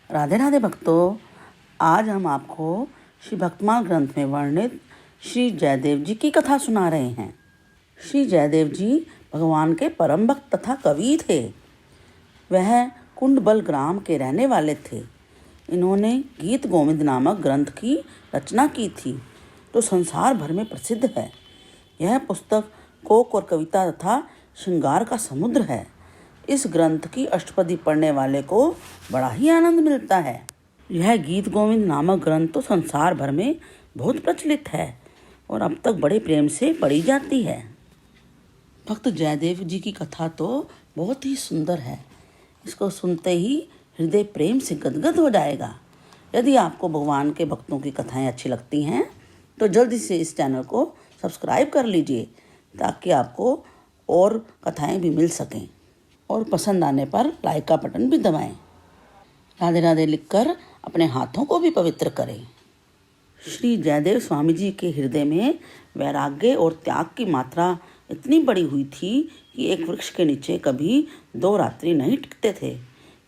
राधे राधे भक्तों, आज हम आपको श्री भक्तमाल ग्रंथ में वर्णित श्री जयदेव जी की कथा सुना रहे हैं। श्री जयदेव जी भगवान के परम भक्त तथा कवि थे। वह कुंडबल ग्राम के रहने वाले थे। इन्होंने गीत गोविंद नामक ग्रंथ की रचना की थी, जो संसार भर में प्रसिद्ध है। यह पुस्तक कोक और कविता तथा श्रृंगार का समुद्र है। इस ग्रंथ की अष्टपदी पढ़ने वाले को बड़ा ही आनंद मिलता है। यह गीत गोविंद नामक ग्रंथ तो संसार भर में बहुत प्रचलित है और अब तक बड़े प्रेम से पढ़ी जाती है। भक्त जयदेव जी की कथा तो बहुत ही सुंदर है। इसको सुनते ही हृदय प्रेम से गदगद हो जाएगा। यदि आपको भगवान के भक्तों की कथाएं अच्छी लगती हैं तो जल्दी से इस चैनल को सब्सक्राइब कर लीजिए, ताकि आपको और कथाएं भी मिल सकें, और पसंद आने पर लाइक का बटन भी दबाएं। राधे राधे लिखकर अपने हाथों को भी पवित्र करें। श्री जयदेव स्वामी जी के हृदय में वैराग्य और त्याग की मात्रा इतनी बड़ी हुई थी कि एक वृक्ष के नीचे कभी 2 रात्रि नहीं टिकते थे।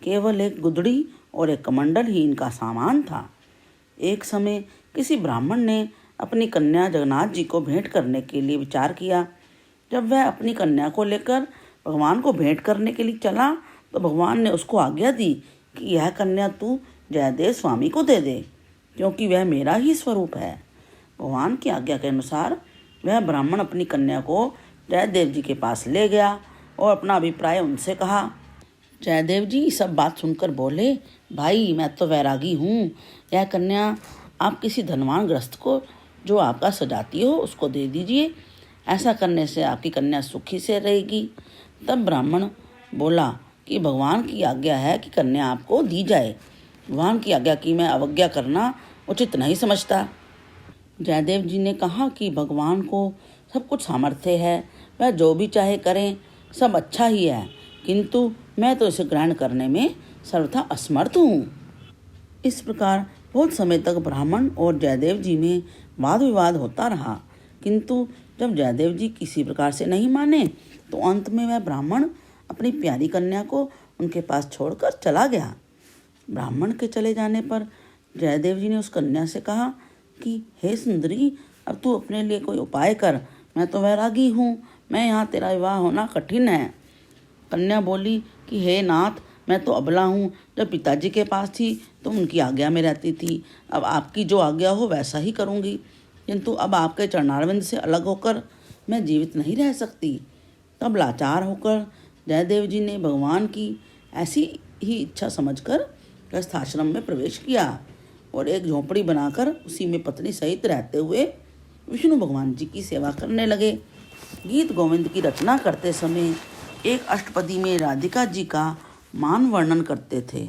केवल एक गुदड़ी और एक कमंडल ही इनका सामान था। एक समय किसी ब्राह्मण ने अपनी कन्या जगन्नाथ जी को भेंट करने के लिए विचार किया। जब वह अपनी कन्या को लेकर भगवान को भेंट करने के लिए चला तो भगवान ने उसको आज्ञा दी कि यह कन्या तू जयदेव स्वामी को दे दे, क्योंकि वह मेरा ही स्वरूप है। भगवान की आज्ञा के अनुसार वह ब्राह्मण अपनी कन्या को जयदेव जी के पास ले गया और अपना अभिप्राय उनसे कहा। जयदेव जी सब बात सुनकर बोले, भाई मैं तो वैरागी हूँ। यह कन्या आप किसी धनवान ग्रस्त को जो आपका सजाती हो उसको दे दीजिए। ऐसा करने से आपकी कन्या सुखी से रहेगी। तब ब्राह्मण बोला कि भगवान की आज्ञा है कि कन्या आपको दी जाए। भगवान की आज्ञा की मैं अवज्ञा करना उचित नहीं समझता। जयदेव जी ने कहा कि भगवान को सब कुछ सामर्थ्य है, वह जो भी चाहे करें, सब अच्छा ही है, किंतु मैं तो इसे ग्रहण करने में सर्वथा असमर्थ हूँ। इस प्रकार बहुत समय तक ब्राह्मण और जयदेव जी में वाद विवाद होता रहा, किंतु जब जयदेव जी किसी प्रकार से नहीं माने तो अंत में वह ब्राह्मण अपनी प्यारी कन्या को उनके पास छोड़कर चला गया। ब्राह्मण के चले जाने पर जयदेव जी ने उस कन्या से कहा कि हे सुंदरी, अब तू अपने लिए कोई उपाय कर। मैं तो वैरागी हूँ, मैं यहाँ तेरा विवाह होना कठिन है। कन्या बोली कि हे नाथ, मैं तो अबला हूँ। जब पिताजी के पास थी तो उनकी आज्ञा में रहती थी। अब आपकी जो आज्ञा हो वैसा ही करूँगी, किंतु अब आपके चरणारविंद से अलग होकर मैं जीवित नहीं रह सकती। तब लाचार होकर जयदेव जी ने भगवान की ऐसी ही इच्छा समझकर गृहस्थाश्रम में प्रवेश किया और एक झोंपड़ी बनाकर उसी में पत्नी सहित रहते हुए विष्णु भगवान जी की सेवा करने लगे। गीत गोविंद की रचना करते समय एक अष्टपदी में राधिका जी का मान वर्णन करते थे।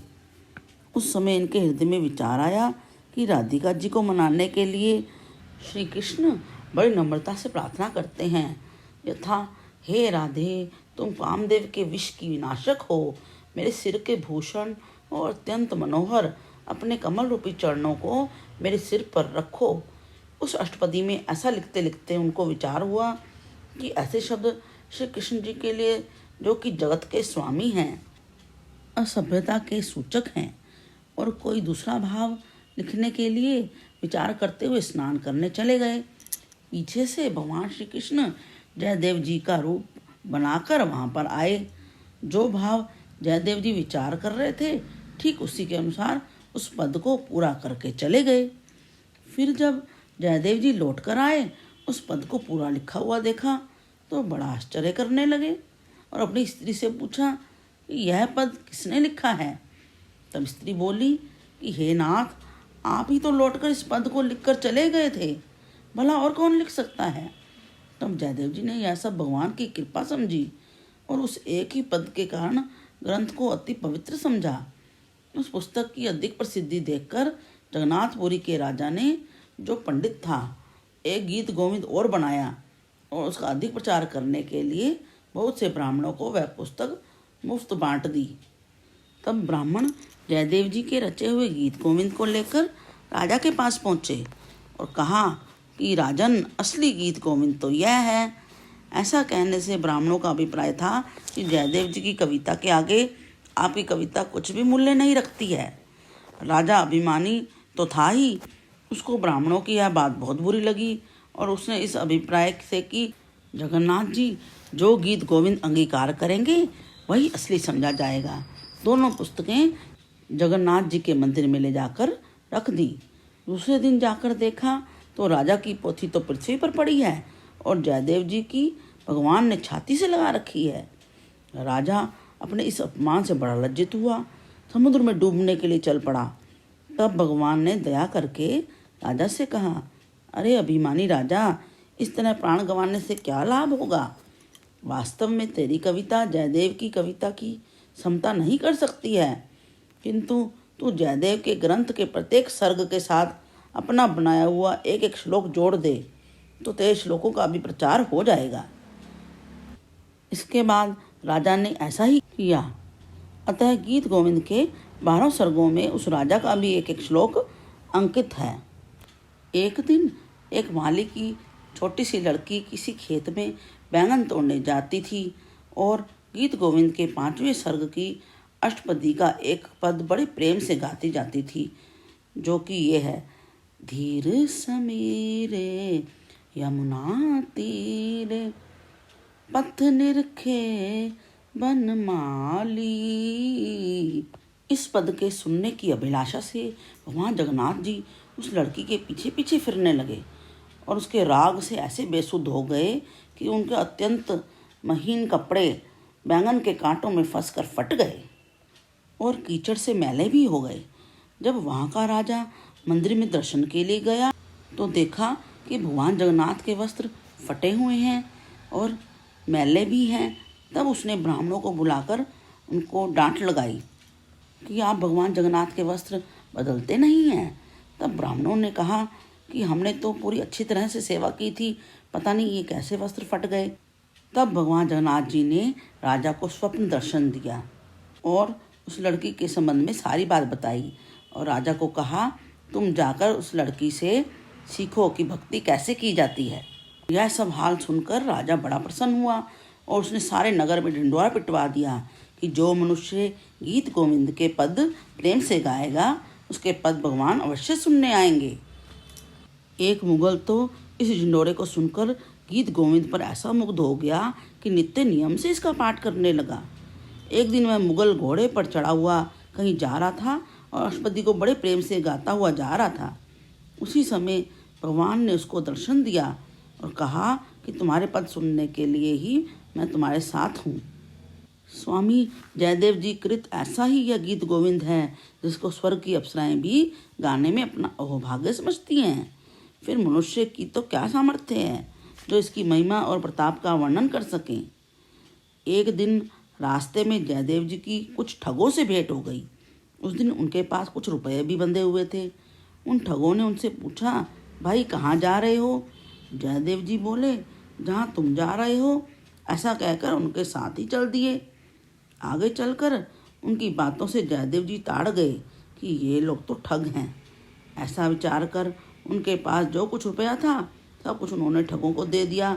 उस समय इनके हृदय में विचार आया कि राधिका जी को मनाने के लिए श्री कृष्ण बड़ी नम्रता से प्रार्थना करते हैं, यथा हे राधे, तुम कामदेव के विष की विनाशक हो। मेरे सिर के भूषण और अत्यंत मनोहर अपने कमल रूपी चरणों को मेरे सिर पर रखो। उस अष्टपदी में ऐसा लिखते लिखते उनको विचार हुआ कि ऐसे शब्द श्री कृष्ण जी के लिए, जो कि जगत के स्वामी हैं, असभ्यता के सूचक हैं, और कोई दूसरा भाव लिखने के लिए विचार करते हुए स्नान करने चले गए। पीछे से भगवान श्री कृष्ण जयदेव जी का रूप बनाकर वहाँ पर आए। जो भाव जयदेव जी विचार कर रहे थे, ठीक उसी के अनुसार उस पद को पूरा करके चले गए। फिर जब जयदेव जी लौट कर आए, उस पद को पूरा लिखा हुआ देखा तो बड़ा आश्चर्य करने लगे और अपनी स्त्री से पूछा कि यह पद किसने लिखा है। तब स्त्री बोली कि हे नाथ, आप ही तो लौटकर इस पद को लिखकर चले गए थे, भला और कौन लिख सकता है। तब जयदेव जी ने यह सब भगवान की कृपा समझी और उस एक ही पद के कारण ग्रंथ को अति पवित्र समझा। उस पुस्तक की अधिक प्रसिद्धि देखकर जगन्नाथपुरी के राजा ने, जो पंडित था, एक गीत गोविंद और बनाया और उसका अधिक प्रचार करने के लिए बहुत से ब्राह्मणों को वह पुस्तक मुफ्त बांट दी। तब ब्राह्मण जयदेव जी के रचे हुए गीत गोविंद को लेकर राजा के पास पहुँचे और कहा कि राजन, असली गीत गोविंद तो यह है। ऐसा कहने से ब्राह्मणों का अभिप्राय था कि जयदेव जी की कविता के आगे आपकी कविता कुछ भी मूल्य नहीं रखती है। राजा अभिमानी तो था ही, उसको ब्राह्मणों की यह बात बहुत बुरी लगी और उसने इस अभिप्राय से कि जगन्नाथ जी जो गीत गोविंद अंगीकार करेंगे वही असली समझा जाएगा। दोनों पुस्तकें जगन्नाथ जी के मंदिर में ले जाकर रख दी। दूसरे दिन जाकर देखा तो राजा की पोथी तो पृथ्वी पर पड़ी है और जयदेव जी की भगवान ने छाती से लगा रखी है। राजा अपने इस अपमान से बड़ा लज्जित हुआ, समुद्र में डूबने के लिए चल पड़ा। तब भगवान ने दया करके राजा से कहा, अरे अभिमानी राजा, इस तरह प्राण गंवाने से क्या लाभ होगा? वास्तव में तेरी कविता जयदेव की कविता की समता नहीं कर सकती है, किंतु तू जयदेव के ग्रंथ के प्रत्येक सर्ग के साथ अपना बनाया हुआ एक एक श्लोक जोड़ दे तो तेरे श्लोकों का भी प्रचार हो जाएगा। इसके बाद राजा ने ऐसा ही किया। अतः गीत गोविंद के 12 सर्गों में उस राजा का भी एक एक श्लोक अंकित है। एक दिन एक माली की छोटी सी लड़की किसी खेत में बैंगन तोड़ने जाती थी और गीत गोविंद के 5वें सर्ग की अष्टपदी का एक पद बड़े प्रेम से गाती जाती थी, जो कि ये है, धीर समीरे यमुना तीरे पथ निरखे बनमाली। इस पद के सुनने की अभिलाषा से भगवान जगन्नाथ जी उस लड़की के पीछे पीछे फिरने लगे और उसके राग से ऐसे बेसुध हो गए कि उनके अत्यंत महीन कपड़े बैंगन के कांटों में फंसकर फट गए और कीचड़ से मैले भी हो गए। जब वहाँ का राजा मंदिर में दर्शन के लिए गया तो देखा कि भगवान जगन्नाथ के वस्त्र फटे हुए हैं और मैले भी हैं। तब उसने ब्राह्मणों को बुलाकर उनको डांट लगाई कि आप भगवान जगन्नाथ के वस्त्र बदलते नहीं हैं। तब ब्राह्मणों ने कहा कि हमने तो पूरी अच्छी तरह से सेवा की थी, पता नहीं ये कैसे वस्त्र फट गए। तब भगवान जगन्नाथ जी ने राजा को स्वप्न दर्शन दिया और उस लड़की के संबंध में सारी बात बताई और राजा को कहा, तुम जाकर उस लड़की से सीखो कि भक्ति कैसे की जाती है। यह सब हाल सुनकर राजा बड़ा प्रसन्न हुआ और उसने सारे नगर में ढिंढोरा पिटवा दिया कि जो मनुष्य गीत गोविंद के पद प्रेम से गाएगा उसके पद भगवान अवश्य सुनने आएंगे। एक मुगल तो इस ढिंढोरे को सुनकर गीत गोविंद पर ऐसा मुग्ध हो गया कि नित्य नियम से इसका पाठ करने लगा। एक दिन वह मुगल घोड़े पर चढ़ा हुआ कहीं जा रहा था और अष्टपदी को बड़े प्रेम से गाता हुआ जा रहा था। उसी समय भगवान ने उसको दर्शन दिया और कहा कि तुम्हारे पद सुनने के लिए ही मैं तुम्हारे साथ हूँ। स्वामी जयदेव जी कृत ऐसा ही यह गीत गोविंद है जिसको स्वर्ग की अप्सराएं भी गाने में अपना अहोभाग्य समझती हैं। फिर मनुष्य की तो क्या सामर्थ्य है जो इसकी महिमा और प्रताप का वर्णन कर सकें। एक दिन रास्ते में जयदेव जी की कुछ ठगों से भेंट हो गई। उस दिन उनके पास कुछ रुपए भी बंधे हुए थे। उन ठगों ने उनसे पूछा, भाई कहाँ जा रहे हो? जयदेव जी बोले, जहाँ तुम जा रहे हो। ऐसा कहकर उनके साथ ही चल दिए। आगे चलकर उनकी बातों से जयदेव जी ताड़ गए कि ये लोग तो ठग हैं। ऐसा विचार कर उनके पास जो कुछ रुपया था सब कुछ उन्होंने ठगों को दे दिया,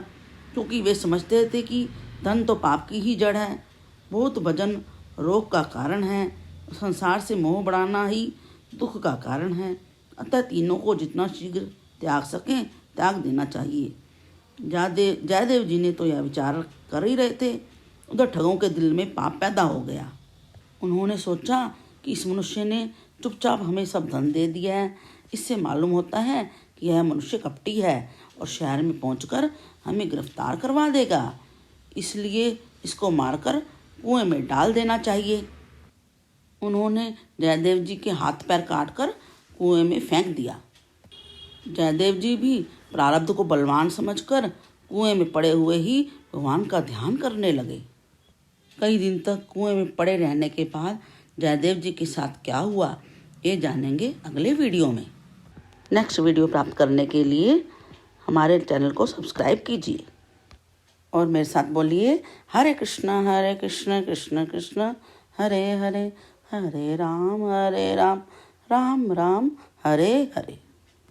क्योंकि वे समझते थे कि धन तो पाप की ही जड़ है, बहुत भजन रोग का कारण है, संसार से मोह बढ़ाना ही दुख का कारण है। अतः तीनों को जितना शीघ्र त्याग सकें त्याग देना चाहिए। जयदेव जी ने तो यह विचार कर ही रहे थे, उधर ठगों के दिल में पाप पैदा हो गया। उन्होंने सोचा कि इस मनुष्य ने चुपचाप हमें सब धन दे दिया है, इससे मालूम होता है कि यह मनुष्य कपटी है और शहर में पहुंचकर हमें गिरफ्तार करवा देगा, इसलिए इसको मारकर कुएं में डाल देना चाहिए। उन्होंने जयदेव जी के हाथ पैर काटकर कुएं में फेंक दिया। जयदेव जी भी प्रारब्ध को बलवान समझकर कुएं में पड़े हुए ही भगवान का ध्यान करने लगे। कई दिन तक कुएं में पड़े रहने के बाद जयदेव जी के साथ क्या हुआ ये जानेंगे अगले वीडियो में। नेक्स्ट वीडियो प्राप्त करने के लिए हमारे चैनल को सब्सक्राइब कीजिए और मेरे साथ बोलिए, हरे कृष्ण कृष्ण कृष्ण हरे हरे, हरे राम राम राम हरे हरे।